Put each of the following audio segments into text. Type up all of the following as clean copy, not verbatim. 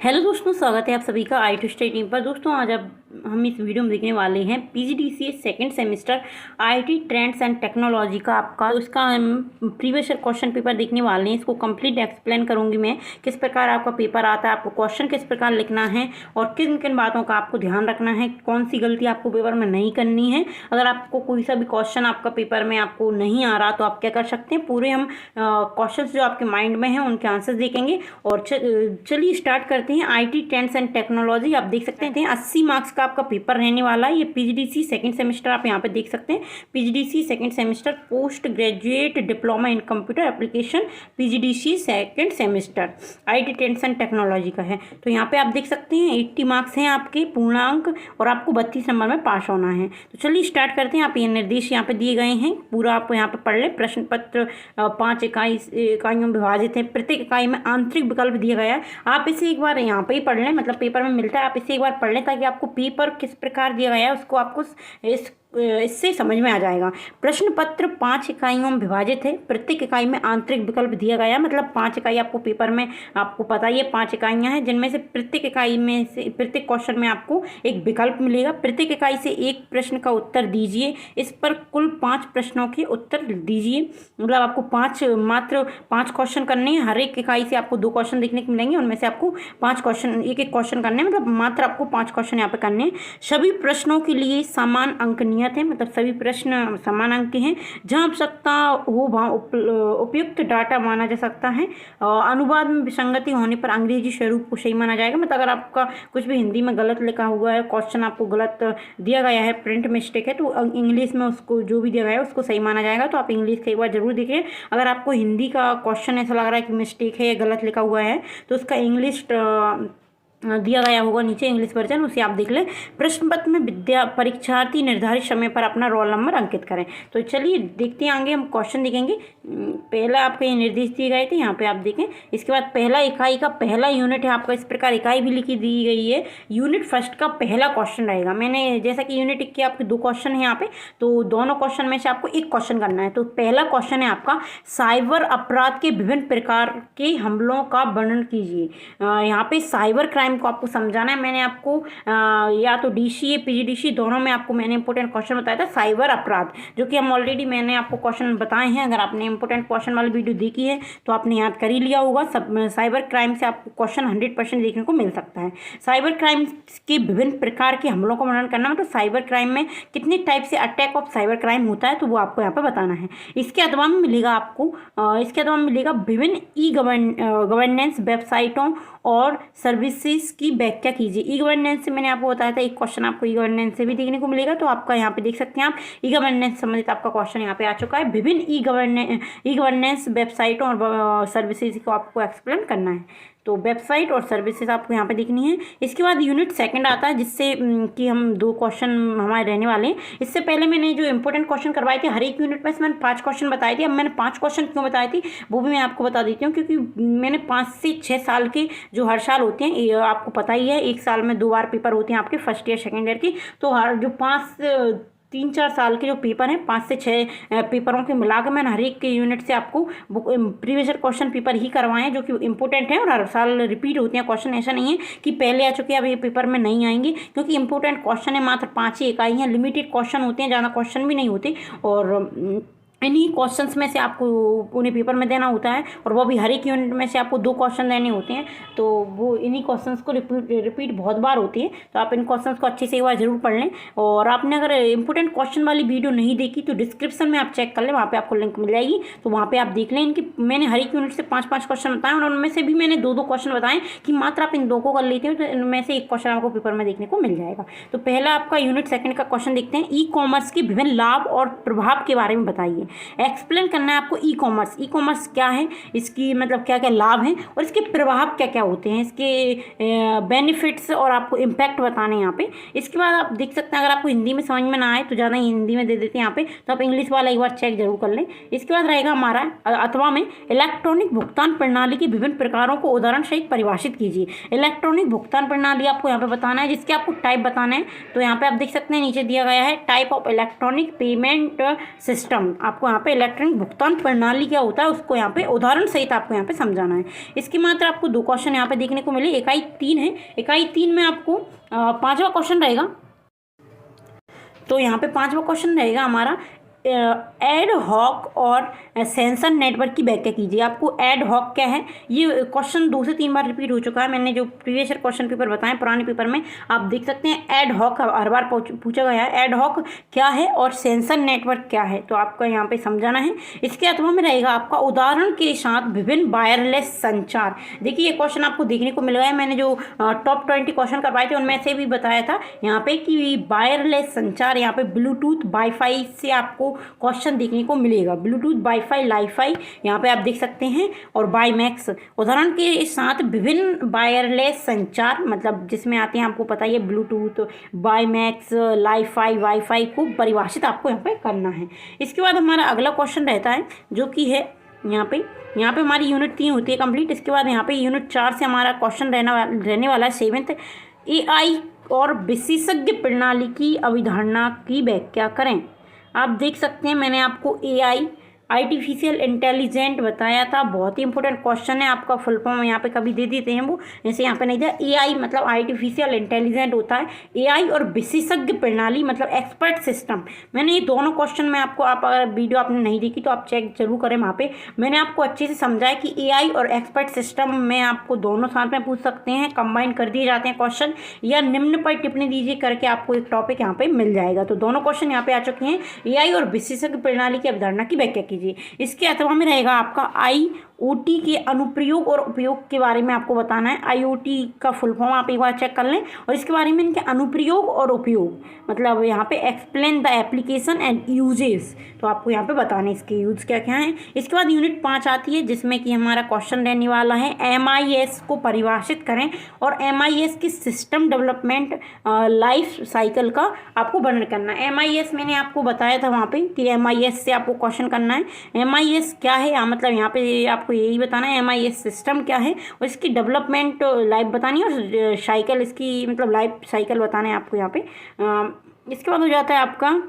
Hello दोस्तों, स्वागत है आप सभी का आई टू स्टडी टीम पर। दोस्तों आज अब हम इस वीडियो में देखने वाले हैं PGDCA second semester IT trends and technology का आपका इसका हम प्रीवियस ईयर क्वेश्चन पेपर देखने वाले हैं। इसको कंप्लीट एक्सप्लेन करूंगी मैं, किस प्रकार आपका पेपर आता है, आपको क्वेश्चन किस प्रकार लिखना है और किन किन बातों का आपको ध्यान रखना है, कौन सी गलती आपको पेपर में नहीं करनी है। अगर आपको कोई सा भी क्वेश्चन आपका पेपर में आपको नहीं आ रहा तो आप क्या कर सकते हैं, पूरे हम क्वेश्चन जो आपके माइंड में हैं उनके आंसर्स देखेंगे। और चलिए स्टार्ट करते हैं। आईटी ट्रेंड्स एंड टेक्नोलॉजी आप देख सकते हैं 80 मार्क्स का आपका पेपर रहने वाला है। ये पीजीडीसी सेकंड सेमेस्टर आप यहाँ पे देख सकते हैं, PGDC second semester post graduate diploma in computer application, PGDC second semester IT trends and technology का है। तो यहाँ पे आप देख सकते हैं 80 मार्क्स हैं आपके पूर्णांक और आपको 32 नंबर में पास होना है। तो चलिए स्टार्ट करते हैं। आप ये निर्देश यहाँ पे दिए गए हैं, पूरा आप यहाँ पे पढ़ लें। प्रश्न पत्र 5 इकाइयों में विभाजित है, प्रत्येक इकाई में आंतरिक विकल्प दिया गया है। आप इसे एक बार यहाँ पे ही पढ़ लें, मतलब पेपर में मिलता है, आप इसे एक बार पढ़ लें ताकि आपको पेपर किस प्रकार दिया गया है उसको आपको इससे समझ में आ जाएगा। प्रश्न पत्र 5 इकाइयों में विभाजित है, प्रत्येक इकाई में आंतरिक विकल्प दिया गया है। मतलब 5 इकाई आपको पेपर में आपको पता ही है 5 इकाइयाँ हैं, जिनमें से प्रत्येक इकाई में से प्रत्येक क्वेश्चन में आपको एक विकल्प मिलेगा। प्रत्येक इकाई से एक प्रश्न का उत्तर दीजिए। इस पर कुल 5 प्रश्नों के उत्तर दीजिए। मतलब आपको मात्र 5 क्वेश्चन करने हैं। हर एक इकाई से आपको 2 क्वेश्चन देखने को मिलेंगे, उनमें से आपको 5 क्वेश्चन एक क्वेश्चन करने हैं। मतलब मात्र आपको 5 क्वेश्चन यहाँ पे करने हैं। सभी प्रश्नों के लिए समान अंक है, मतलब सभी प्रश्न समान अंक के हैं। जहां आवश्यकता हो वहाँ उपयुक्त डाटा माना जा सकता है। अनुवाद में विसंगति होने पर अंग्रेजी स्वरूप को सही माना जाएगा। मतलब अगर आपका कुछ भी हिंदी में गलत लिखा हुआ है, क्वेश्चन आपको गलत दिया गया है, प्रिंट मिस्टेक है, तो इंग्लिश में उसको जो भी दिया गया है उसको सही माना जाएगा। तो आप इंग्लिश का एक बार जरूर देखिए। अगर आपको हिंदी का क्वेश्चन ऐसा लग रहा है कि मिस्टेक है या गलत लिखा हुआ है तो उसका इंग्लिश दिया गया होगा नीचे इंग्लिश वर्जन, उसे आप देख लें। प्रश्न पत्र में परीक्षार्थी निर्धारित समय पर अपना रोल नंबर अंकित करें। तो चलिए देखते हैं, आगे हम क्वेश्चन देखेंगे। पहला आपके ये निर्देश दिए गए थे, यहाँ पे आप देखें। इसके बाद पहला इकाई का पहला यूनिट है आपका, इस प्रकार इकाई भी लिखी दी गई है। यूनिट फर्स्ट का पहला क्वेश्चन रहेगा। मैंने जैसा कि यूनिट 1 के आपके 2 क्वेश्चन है यहाँ पे, तो दोनों क्वेश्चन में से आपको एक क्वेश्चन करना है। तो पहला क्वेश्चन है आपका, साइबर अपराध के विभिन्न प्रकार के हमलों का वर्णन कीजिए। यहाँ पे साइबर क्राइम को आपको समझाना है। मैंने आपको या तो डीसीए पीजीडीसी दोनों में आपको मैंने इंपोर्टेंट क्वेश्चन बताया था साइबर अपराध, जो कि हम ऑलरेडी मैंने आपको क्वेश्चन बताए हैं। अगर आपने इंपोर्टेंट क्वेश्चन वाली वीडियो देखी है तो आपने याद कर ही लिया होगा। साइबर क्राइम से आपको क्वेश्चन 100% देखने को मिल सकता है। साइबर क्राइम के विभिन्न प्रकार के हमलों का वर्णन करना, मतलब साइबर क्राइम में कितने टाइप से अटैक ऑफ साइबर क्राइम होता है, तो वो आपको यहाँ पर बताना है। इसके अलावा में मिलेगा आपको विभिन्न गवर्नेंस वेबसाइटों और सर्विसेज की व्याख्या कीजिए। ई गवर्नेंस से मैंने आपको बताया था, एक क्वेश्चन आपको ई गवर्नेंस से भी देखने को मिलेगा। तो आपका यहाँ पे देख सकते हैं आप, ई गवर्नेंस संबंधित आपका क्वेश्चन यहाँ पे आ चुका है। विभिन्न ई गवर्नेंस वेबसाइटों और सर्विसेज को आपको एक्सप्लेन करना है। तो वेबसाइट और सर्विसेज आपको यहाँ पे देखनी है। इसके बाद यूनिट 2 आता है, जिससे कि हम 2 क्वेश्चन हमारे रहने वाले हैं। इससे पहले मैंने जो इंपॉर्टेंट क्वेश्चन करवाए थे हर एक यूनिट में से मैंने 5 क्वेश्चन बताए थे। अब मैंने 5 क्वेश्चन क्यों बताए थे वो भी मैं आपको बता देती हूँ, क्योंकि मैंने 5 से 6 साल के जो हर साल होते हैं, ये आपको पता ही है, एक साल में 2 बार पेपर होते हैं आपके फर्स्ट ईयर सेकेंड ईयर की। तो हर जो 3-4 साल के जो पेपर हैं, 5 से 6 पेपरों के मिलाकर मैंने हर एक के यूनिट से आपको प्रीवियस ईयर क्वेश्चन पेपर ही करवाए हैं, जो कि इंपॉर्टेंट हैं और हर साल रिपीट होते हैं क्वेश्चन। ऐसा नहीं है कि पहले आ चुके अब ये पेपर में नहीं आएंगे, क्योंकि इंपॉर्टेंट क्वेश्चन है। मात्र 5 ही इकाई हैं, लिमिटेड क्वेश्चन होते हैं, ज़्यादा क्वेश्चन भी नहीं होते। और इन्हीं क्वेश्चंस में से आपको उन्हें पेपर में देना होता है, और वो भी हर एक यूनिट में से आपको 2 क्वेश्चन देने होते हैं। तो वो इन्हीं क्वेश्चंस को रिपीट बहुत बार होती है। तो आप इन क्वेश्चंस को अच्छे से एक बार जरूर पढ़ लें। और आपने अगर इंपॉर्टेंट क्वेश्चन वाली वीडियो नहीं देखी तो डिस्क्रिप्शन में आप चेक कर लें, वहाँ पे आपको लिंक मिल जाएगी। तो वहाँ पे आप देख लें। इनकी मैंने हर एक यूनिट से 5-5 क्वेश्चन बताए, और उनमें से भी मैंने 2-2 क्वेश्चन बताए कि मात्र आप इन 2 को कर लेते हो तो इनमें से एक क्वेश्चन आपको पेपर में देखने को मिल जाएगा। तो पहला आपका यूनिट 2 का क्वेश्चन देखते हैं। ई कॉमर्स के विभिन्न लाभ और प्रभाव के बारे में बताइए। एक्सप्लेन करना है आपको ई कॉमर्स क्या है, इसकी मतलब क्या क्या लाभ हैं और इसके प्रभाव क्या क्या होते हैं, इसके बेनिफिट्स और आपको इम्पैक्ट बताने हैं यहाँ पे। इसके बाद आप देख सकते हैं, अगर आपको हिंदी में समझ में ना आए तो ज़्यादा हिंदी में दे देते हैं यहाँ पे, तो आप इंग्लिश वाला एक बार चेक जरूर कर लें। इसके बाद रहेगा हमारा अथवा में इलेक्ट्रॉनिक भुगतान प्रणाली के विभिन्न प्रकारों को उदाहरण सहित परिभाषित कीजिए। इलेक्ट्रॉनिक भुगतान प्रणाली आपको यहाँ पे बताना है, जिसके आपको टाइप बताना है। तो यहाँ पे आप देख सकते हैं नीचे दिया गया है type of electronic payment system, आपको आपको यहाँ पे इलेक्ट्रॉनिक भुगतान प्रणाली क्या होता है उसको यहाँ पे उदाहरण सहित आपको यहाँ पे समझाना है। इसकी मात्र आपको 2 क्वेश्चन यहाँ पे देखने को मिले। इकाई 3 है, इकाई 3 में आपको 5वां क्वेश्चन रहेगा। तो यहाँ पे 5वां क्वेश्चन रहेगा हमारा एड हॉक और सेंसर नेटवर्क की व्याख्या कीजिए। आपको एड हॉक क्या है, ये क्वेश्चन 2 से 3 बार रिपीट हो चुका है। मैंने जो प्रीवियस ईयर क्वेश्चन पेपर बताए पुराने पेपर में आप देख सकते हैं। एड हॉक हर बार पूछा गया है, एड हॉक क्या है और सेंसर नेटवर्क क्या है, तो आपको यहाँ पे समझाना है। इसके अथवा में रहेगा आपका उदाहरण के साथ विभिन्न वायरलेस संचार। देखिए ये क्वेश्चन आपको देखने को मिल गया है। मैंने जो टॉप 20 क्वेश्चन करवाए थे उनमें से भी बताया था यहाँ पे कि वायरलेस संचार, यहाँ पे ब्लूटूथ वाईफाई से आपको क्वेश्चन देखने को मिलेगा। ब्लूटूथ वाईफाई लाईफाई यहाँ पे आप देख सकते हैं, और बाईमैक्स उदाहरण के साथ विभिन्न वायरलेस संचार, मतलब जिसमें आते हैं आपको पता ही है ब्लूटूथ बाईमैक्स लाईफाई वाईफाई को परिभाषित आपको यहाँ पे करना है। इसके बाद हमारा अगला क्वेश्चन रहता है जो कि है यहाँ पे हमारी यूनिट 3 होती है कंप्लीट। इसके बाद यहाँ पे यूनिट 4 से हमारा क्वेश्चन रहने वाला है 7th, AI और विशेषज्ञ प्रणाली की अवधारणा की व्याख्या करें। आप देख सकते हैं मैंने आपको AI आर्टिफिशियल इंटेलिजेंट बताया था, बहुत ही इंपॉर्टेंट क्वेश्चन है। आपका फुल फॉर्म यहाँ पे कभी दे देते हैं वो, जैसे यहाँ पे नहीं दिया। AI मतलब आर्टिफिशियल इंटेलिजेंट होता है, AI और विशेषज्ञ प्रणाली मतलब एक्सपर्ट सिस्टम। मैंने ये दोनों क्वेश्चन में आपको, आप अगर वीडियो आपने नहीं देखी तो आप चेक जरूर करें, वहाँ पे मैंने आपको अच्छे से समझाया कि AI और एक्सपर्ट सिस्टम में आपको दोनों साथ में पूछ सकते हैं, कंबाइन कर दिए जाते हैं क्वेश्चन, या निम्न पर टिप्पणी दीजिए करके आपको एक टॉपिक यहाँ पे मिल जाएगा। तो दोनों क्वेश्चन यहाँ पे आ चुके हैं। AI और विशेषज्ञ प्रणाली की अवधारणा की व्याख्या कीजिए। इसके अथवा में रहेगा आपका IoT के अनुप्रयोग और उपयोग के बारे में आपको बताना है। IoT का फुल फॉर्म आप एक बार चेक कर लें, और इसके बारे में इनके अनुप्रयोग और उपयोग, मतलब यहाँ पे explain the application and uses, तो आपको यहाँ पे बताना है इसके यूज क्या क्या हैं। इसके बाद यूनिट 5 आती है जिसमें कि हमारा क्वेश्चन रहने वाला है MIS को परिभाषित करें, और MIS की सिस्टम डेवलपमेंट लाइफ साइकिल का आपको वर्णन करना है। MIS मैंने आपको बताया था वहाँ पे कि MIS से आपको क्वेश्चन करना है। MIS क्या है, मतलब यहाँ पे आपको यही बताना है MIS सिस्टम क्या है, और इसकी डेवलपमेंट लाइफ बतानी है, और साइकिल इसकी मतलब लाइफ साइकिल बताना है आपको यहाँ पे। इसके बाद हो जाता है आपका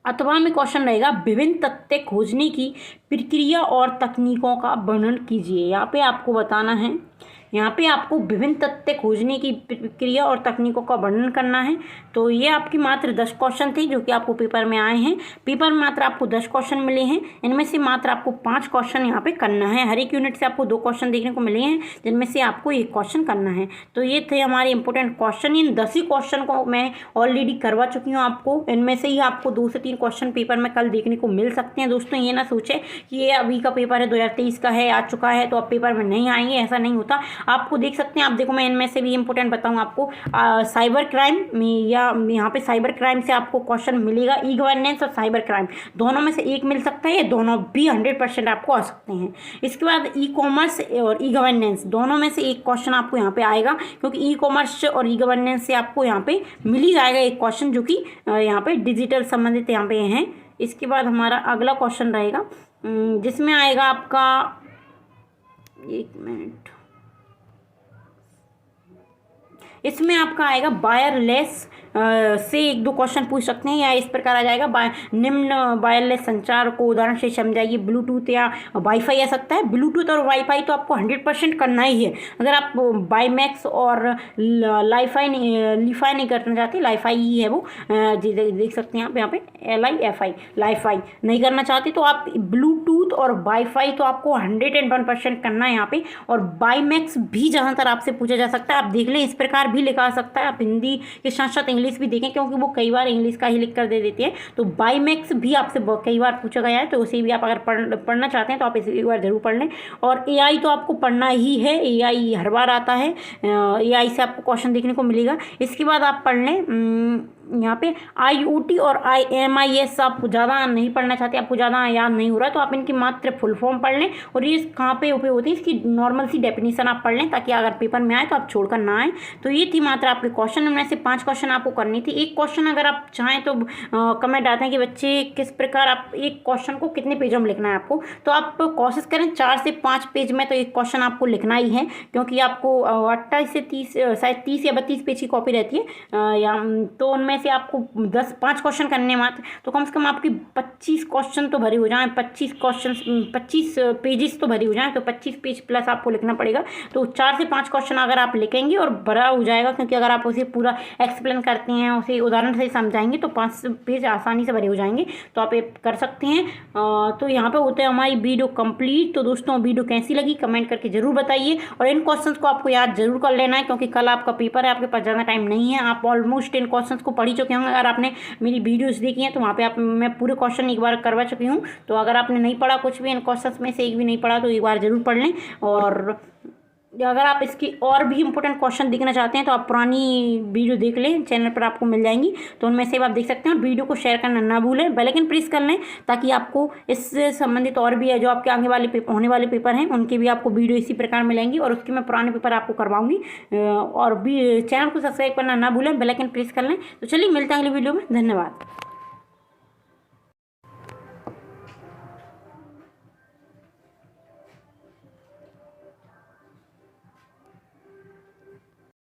अथवा में क्वेश्चन रहेगा विभिन्न तथ्य खोजने की प्रक्रिया और तकनीकों का वर्णन कीजिए। यहाँ पे आपको बताना है, यहाँ पे आपको विभिन्न तथ्य खोजने की प्रक्रिया और तकनीकों का वर्णन करना है। तो ये आपकी मात्र 10 क्वेश्चन थे जो कि आपको पेपर में आए हैं। पेपर में मात्र आपको 10 क्वेश्चन मिले हैं, इनमें से मात्र आपको 5 क्वेश्चन यहाँ पे करना है। हर एक यूनिट से आपको 2 क्वेश्चन देखने को मिले हैं, जिनमें से आपको 1 क्वेश्चन करना है। तो ये थे हमारे इंपॉर्टेंट क्वेश्चन। इन 10 ही क्वेश्चन को मैं ऑलरेडी करवा चुकी हूँ आपको। इनमें से ही आपको 2 से 3 क्वेश्चन पेपर में कल देखने को मिल सकते हैं। दोस्तों ये ना सोचे कि ये अभी का पेपर है, 2023 का है, आ चुका है, तो अब पेपर में नहीं आएंगे, ऐसा नहीं होता। आपको देख सकते हैं, आप देखो मैं इनमें से भी इंपॉर्टेंट बताऊं आपको। साइबर क्राइम में, या यहाँ पे साइबर क्राइम से आपको क्वेश्चन मिलेगा। ई गवर्नेंस और साइबर क्राइम दोनों में से एक मिल सकता है, ये दोनों भी 100% आपको आ सकते हैं। इसके बाद ई कॉमर्स और ई गवर्नेंस दोनों में से एक क्वेश्चन आपको यहाँ पे आएगा, क्योंकि ई कॉमर्स और ई गवर्नेंस से आपको यहाँ पे मिल ही जाएगा एक क्वेश्चन, जो कि यहाँ पे डिजिटल संबंधित यहाँ पे हैं। इसके बाद हमारा अगला क्वेश्चन रहेगा जिसमें आएगा आपका, 1 मिनट, इसमें आपका आएगा वायरलेस से 1-2 क्वेश्चन पूछ सकते हैं, या इस प्रकार आ जाएगा निम्न वायरलेस संचार को उदाहरण से समझाइए। ब्लूटूथ या वाईफाई आ सकता है। ब्लूटूथ और वाईफाई तो आपको 100% करना ही है। अगर आप बाईमैक्स और लाईफाई नहीं करना चाहते, लाईफाई ही है वो, देख सकते हैं आप यहाँ पे LIFI लाईफाई नहीं करना चाहते, तो आप ब्लूटूथ और वाईफाई तो आपको 101% करना है यहाँ पे। और बाईमैक्स भी जहाँ तक आपसे पूछा जा सकता है, आप देख लें, इस प्रकार भी लिखा सकता है। आप हिंदी के साथ साथ इंग्लिश भी देखें, क्योंकि वो कई बार इंग्लिश का ही लिख कर दे देते हैं। तो बाईमैक्स भी आपसे कई बार पूछा गया है, तो उसे भी आप अगर पढ़ना चाहते हैं तो आप इसे एक बार जरूर पढ़ लें। और AI तो आपको पढ़ना ही है, AI हर बार आता है, AI से आपको क्वेश्चन देखने को मिलेगा। इसके बाद आप पढ़ लें यहाँ पे IoT और MIS। आप ज़्यादा नहीं पढ़ना चाहते, आपको ज़्यादा याद नहीं हो रहा, तो आप इनकी मात्र फुल फॉर्म पढ़ लें, और ये कहाँ पे उपयोग होती है इसकी नॉर्मल सी डेफिनेशन आप पढ़ लें, ताकि अगर पेपर में आए तो आप छोड़कर ना आए। तो ये थी मात्र आपके क्वेश्चन। उनमें से 5 क्वेश्चन आपको करनी थी। एक क्वेश्चन अगर आप चाहें तो कमेंट आते हैं कि बच्चे किस प्रकार आप एक क्वेश्चन को कितने पेजों में लिखना है आपको, तो आप कोशिश करें 4 से 5 पेज में तो एक क्वेश्चन आपको लिखना ही है, क्योंकि आपको 28 से 30 शायद 30 या 32 पेज की कॉपी रहती है, या तो उनमें से आपको 5 क्वेश्चन करने मात्र, तो कम से कम आपकी 25 क्वेश्चन तो भरे हो जाएँ, 25 क्वेश्चन 25 पेजेस तो भरे हो जाएँ, तो 25 पेज प्लस आपको लिखना पड़ेगा। तो 4 से 5 क्वेश्चन अगर आप लिखेंगे और भरा हो जाएगा, क्योंकि अगर आप उसे पूरा एक्सप्लेन करते हैं, उसे उदाहरण से समझाएंगे तो 5 पेज आसानी से भरे हो जाएंगे। तो आप ये कर सकते हैं। तो यहाँ पे होते हैं हमारी वीडियो कंप्लीट। तो दोस्तों वीडियो कैसी लगी कमेंट करके जरूर बताइए, और इन क्वेश्चंस को आपको याद जरूर कर लेना है, क्योंकि कल आपका पेपर है, आपके पास ज़्यादा टाइम नहीं है। आप ऑलमोस्ट इन क्वेश्चंस को पढ़ ही चुके होंगे। अगर आपने मेरी वीडियोस देखी हैं तो वहाँ पे मैं पूरे क्वेश्चन एक बार करवा चुकी हूँ। तो अगर आपने नहीं पढ़ा कुछ भी, इन क्वेश्चंस में से एक भी नहीं पढ़ा, तो एक बार जरूर पढ़ लें। और अगर आप इसकी और भी इंपॉर्टेंट क्वेश्चन देखना चाहते हैं तो आप पुरानी वीडियो देख लें, चैनल पर आपको मिल जाएंगी, तो उनमें से आप देख सकते हैं। और वीडियो को शेयर करना ना भूलें, बेल आइकन प्रेस कर लें, ताकि आपको इससे संबंधित और भी है जो आपके आगे वाले होने वाले पेपर हैं उनके भी आपको वीडियो इसी प्रकार मिलेंगी, और उसके मैं पुराने पेपर आपको करवाऊंगी। और भी चैनल को सब्सक्राइब करना ना भूलें, बेल आइकन प्रेस कर लें। तो चलिए मिलते हैं अगली वीडियो में। धन्यवाद।